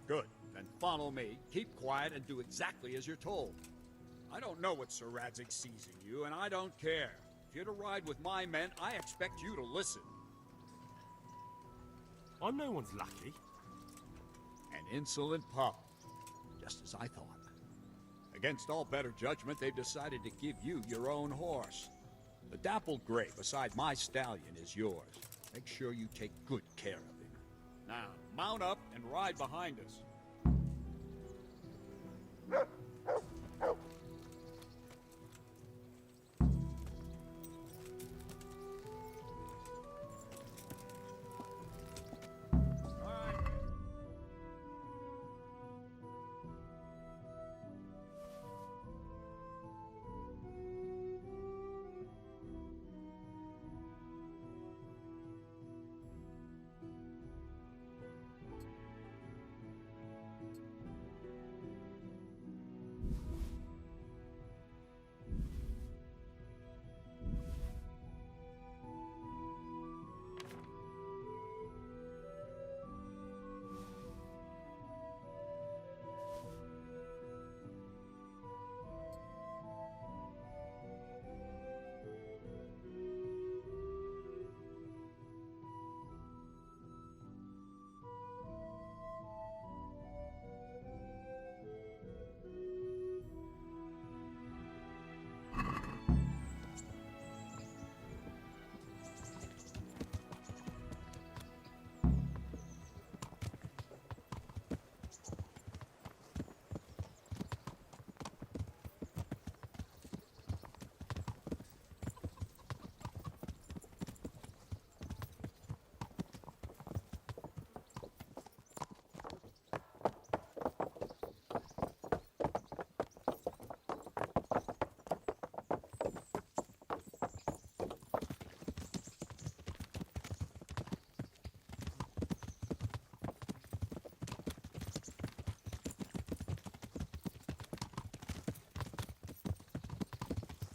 Good. Then follow me. Keep quiet and do exactly as you're told. I don't know what Sir Radzig sees in you, and I don't care. If you're to ride with my men, I expect you to listen. I'm no one's lackey. An insolent pup. Just as I thought. Against all better judgment, they've decided to give you your own horse. The dappled gray beside my stallion is yours. Make sure you take good care of him. Now, mount up and ride behind us.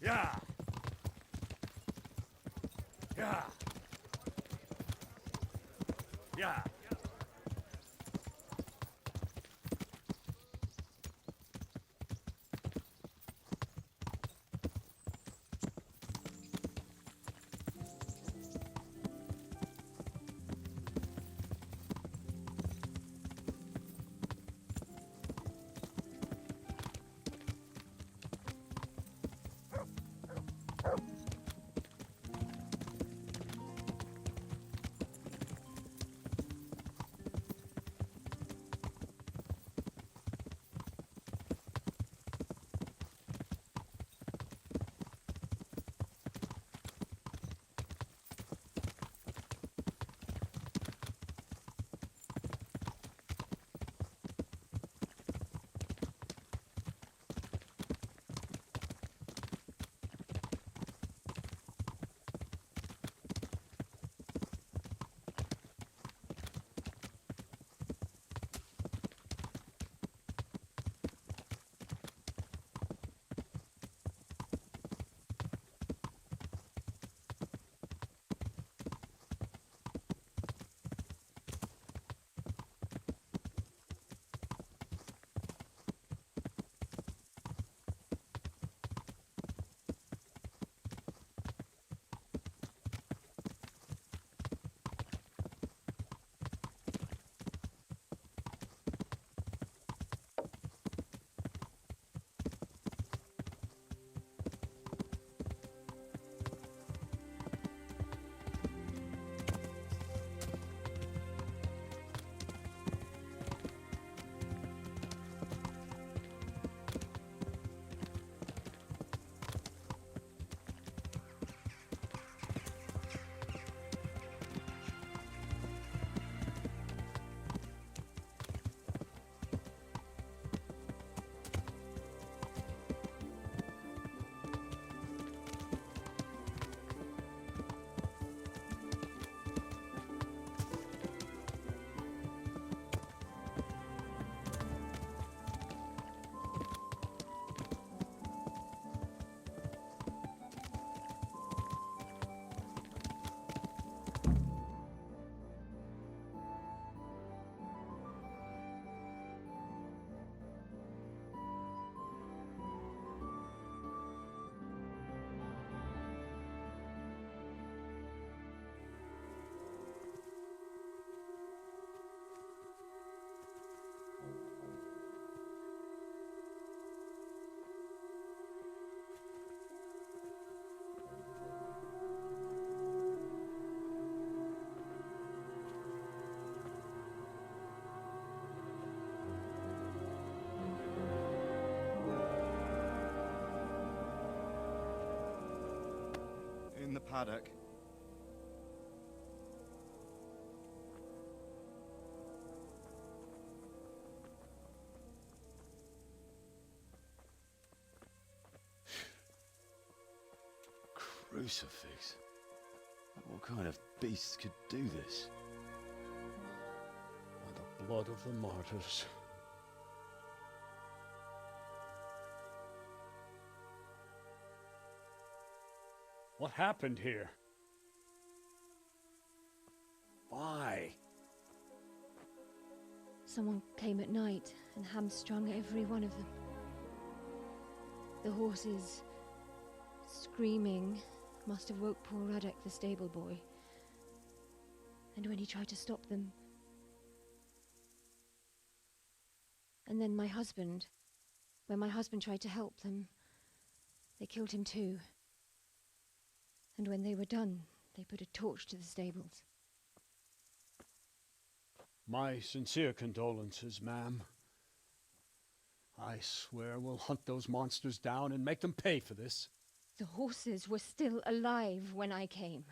Yeah. Yeah. Yeah. In the paddock. Crucifix? What kind of beast could do this? By the blood of the martyrs. What happened here? Why? Someone came at night and hamstrung every one of them. The horses, screaming, must have woke poor Ruddock, the stable boy. And when he tried to stop them... And then my husband, when my husband tried to help them, they killed him too. And when they were done, they put a torch to the stables. My sincere condolences, ma'am. I swear we'll hunt those monsters down and make them pay for this. The horses were still alive when I came.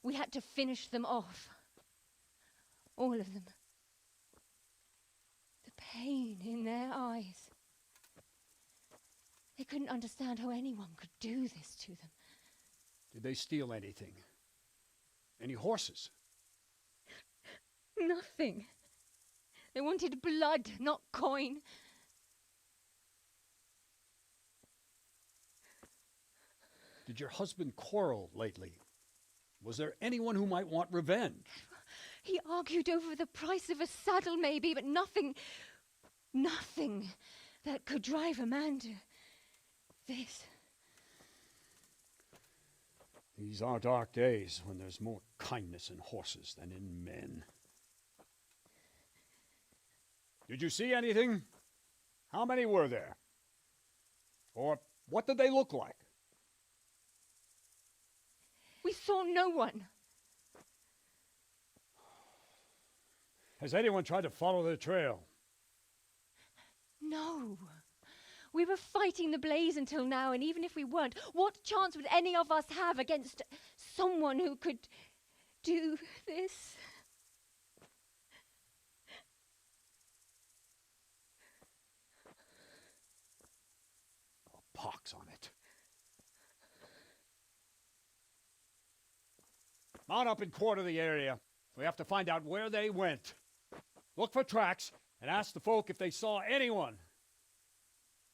We had to finish them off. All of them. The pain in their eyes. They couldn't understand how anyone could do this to them. Did they steal anything? Any horses? Nothing. They wanted blood, not coin. Did your husband quarrel lately? Was there anyone who might want revenge? He argued over the price of a saddle, maybe, but nothing that could drive a man to this. These are dark days when there's more kindness in horses than in men. Did you see anything? How many were there? Or what did they look like? We saw no one. Has anyone tried to follow the trail? No. We were fighting the blaze until now, and even if we weren't, what chance would any of us have against someone who could do this? A pox on it. Mount up and quarter the area. We have to find out where they went. Look for tracks and ask the folk if they saw anyone.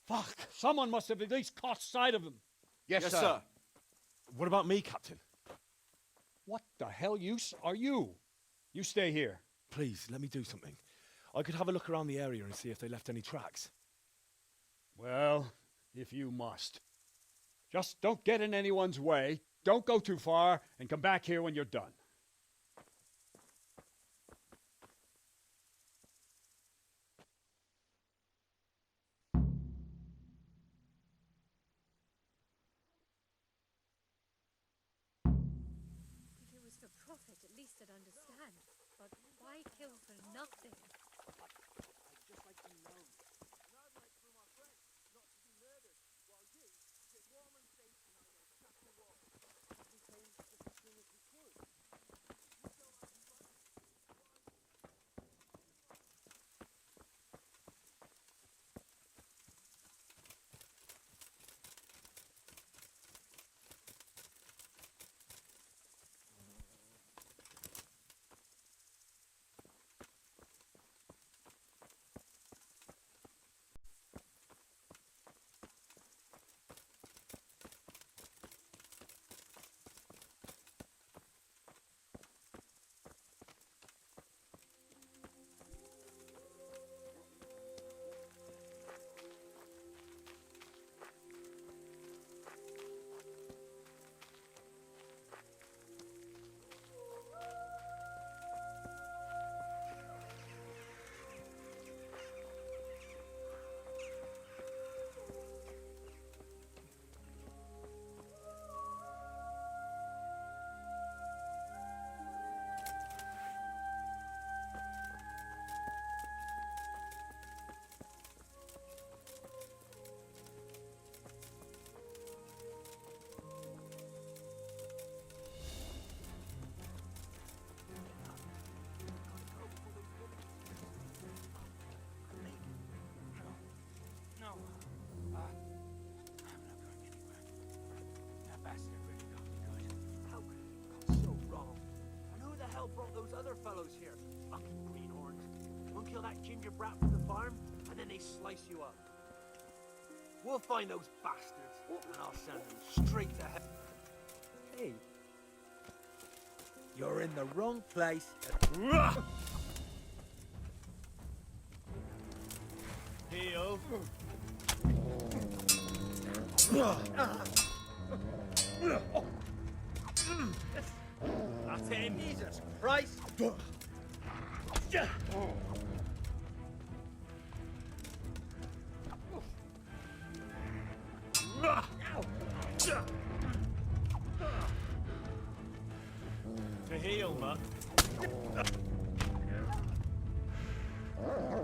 Fuck, someone must have at least caught sight of them. Yes, sir. What about me, Captain? What the hell use are you? You stay here. Please, let me do something. I could have a look around the area and see if they left any tracks. Well, if you must. Just don't get in anyone's way, don't go too far, and come back here when you're done. If it was for profit, at least I'd understand. But why kill for nothing? I'd just like to know. And I'd like for my friends not to be murdered, while you get warm and safe tonight and shut the wall. We came just as soon as we could. You don't have to run. Fellows here, fucking greenhorns. We'll kill that ginger brat from the farm, and then they slice you up. We'll find those bastards, and I'll send them straight to hell. Hey, you're in the wrong place. Heal. That's him. Jesus Christ. To heal, mutt.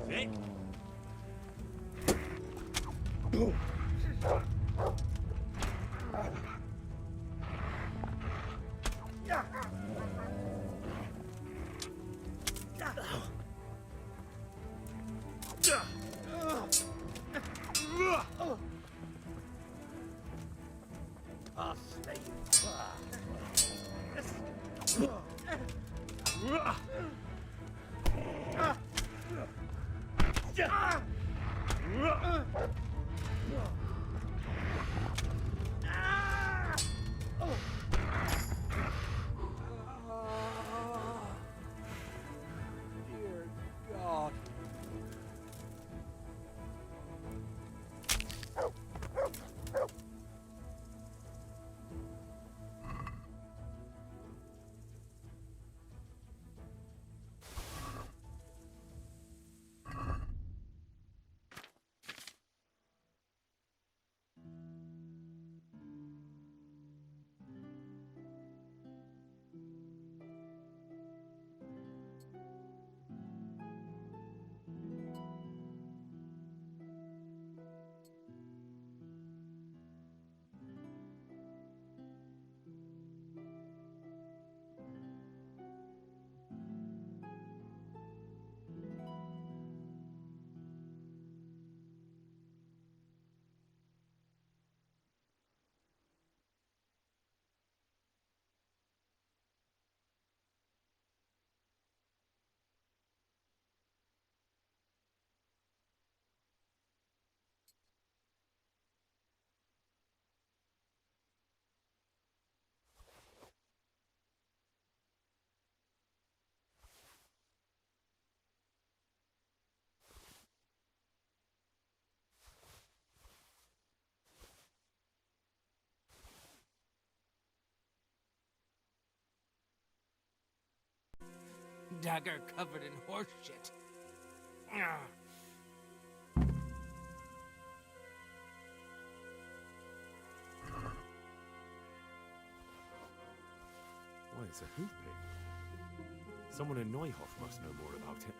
Vic. dagger covered in horse shit. Why, it's a hoof pick. Someone in Neuhoff must know more about it.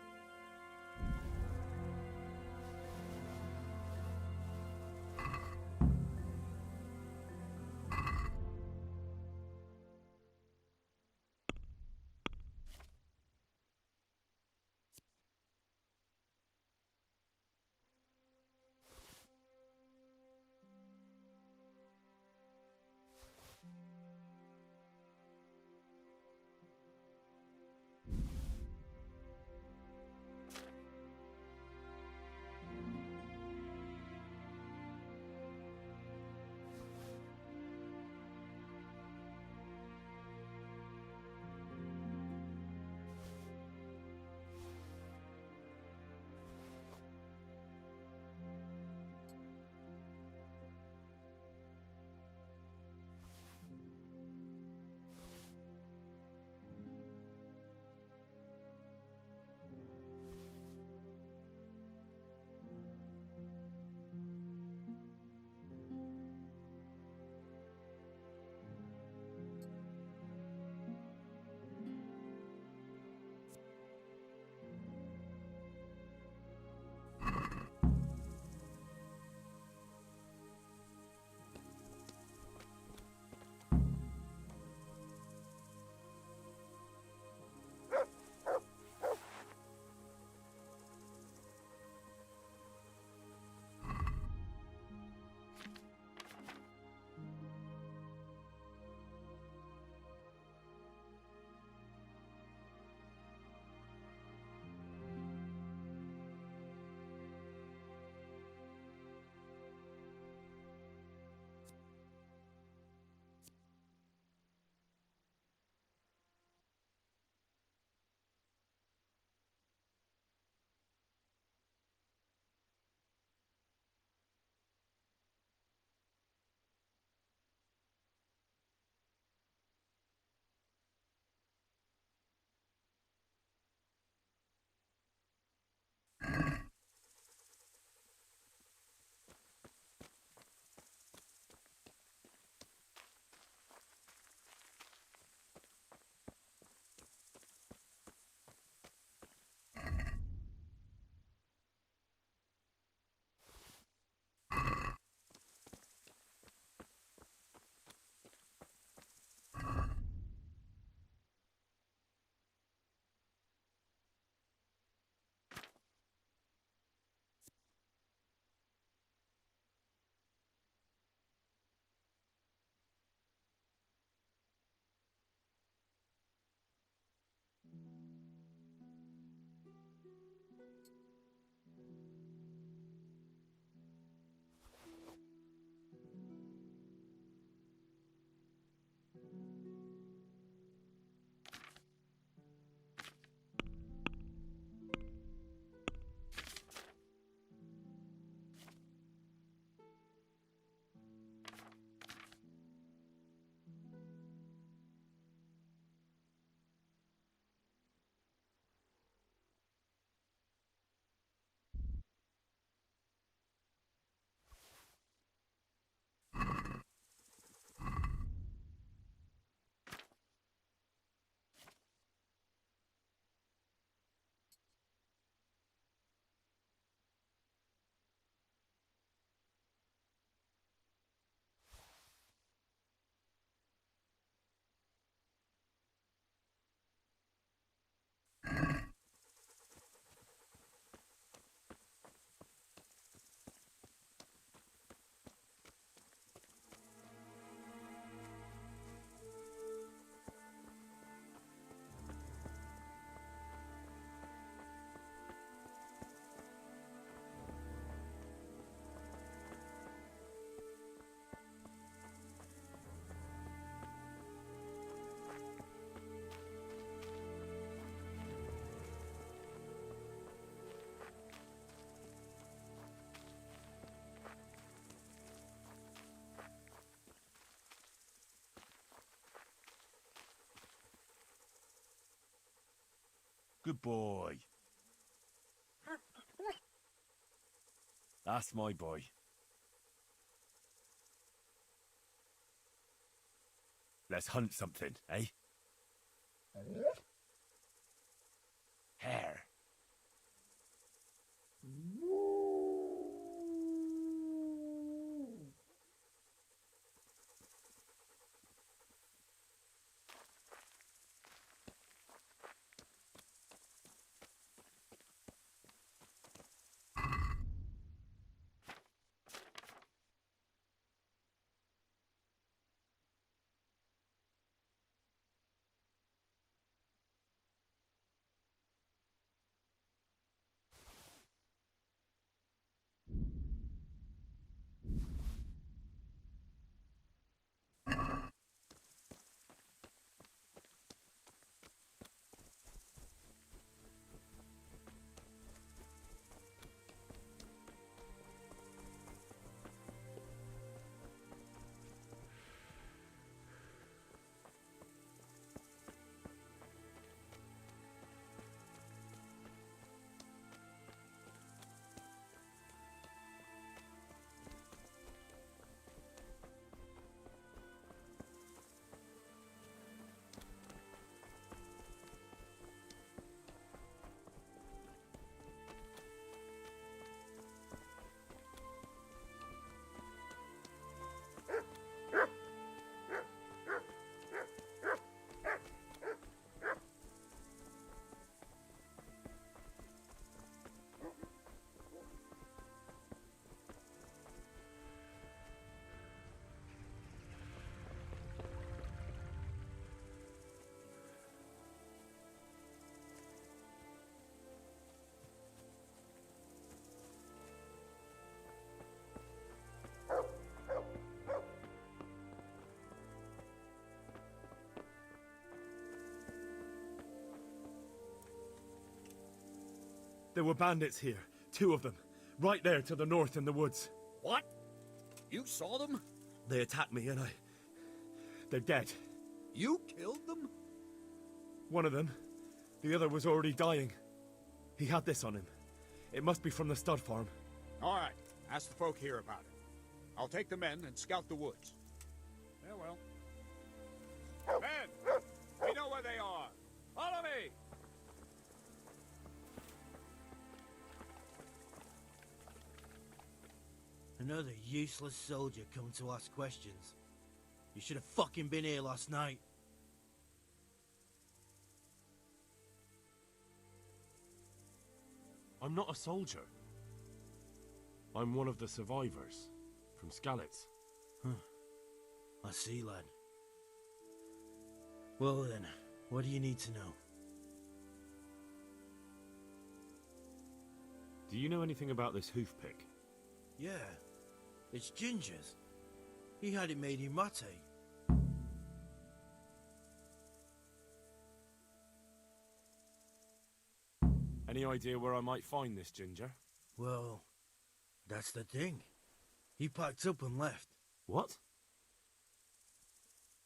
Good boy. That's my boy. Let's hunt something, eh? Hare. There were bandits here. 2 of them. Right there to the north in the woods. What? You saw them? They attacked me and they're dead. You killed them? One of them. The other was already dying. He had this on him. It must be from the stud farm. All right. Ask the folk here about it. I'll take the men and scout the woods. Yeah, well. Men! We know where they are. Follow me! Another useless soldier come to ask questions. You should have fucking been here last night. I'm not a soldier. I'm one of the survivors from Skalitz. I see, lad. Well then, what do you need to know? Do you know anything about this hoof pick? Yeah, it's Ginger's. He had it made in Mate. Any idea where I might find this Ginger? Well, that's the thing. He packed up and left. What?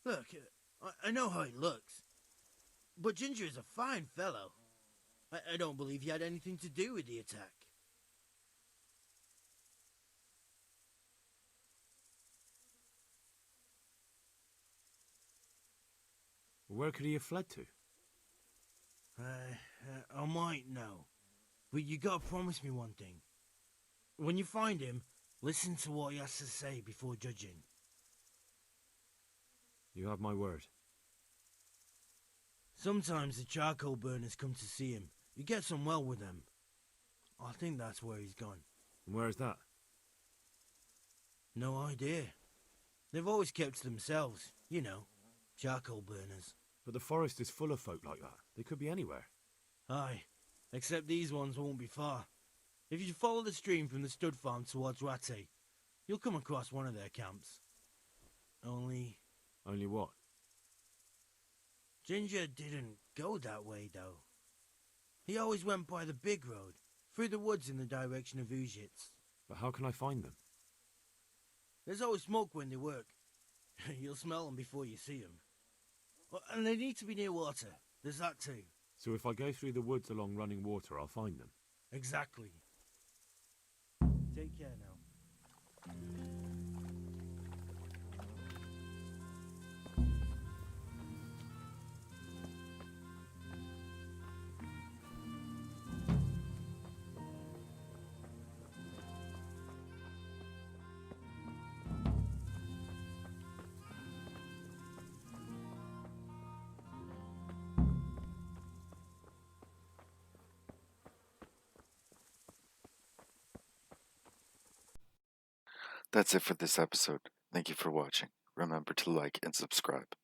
Look, I know how he looks. But Ginger is a fine fellow. I don't believe he had anything to do with the attack. Where could he have fled to? I might know. But you gotta promise me one thing. When you find him, listen to what he has to say before judging. You have my word. Sometimes the charcoal burners come to see him. He gets on well with them. I think that's where he's gone. And where is that? No idea. They've always kept to themselves, you know, charcoal burners. But the forest is full of folk like that. They could be anywhere. Aye, except these ones won't be far. If you follow the stream from the stud farm towards Rate, you'll come across one of their camps. Only what? Ginger didn't go that way, though. He always went by the big road, through the woods in the direction of Uzhitz. But how can I find them? There's always smoke when they work. You'll smell them before you see them. And they need to be near water. There's that too. So if I go through the woods along running water, I'll find them? Exactly. Take care now. That's it for this episode. Thank you for watching. Remember to like and subscribe.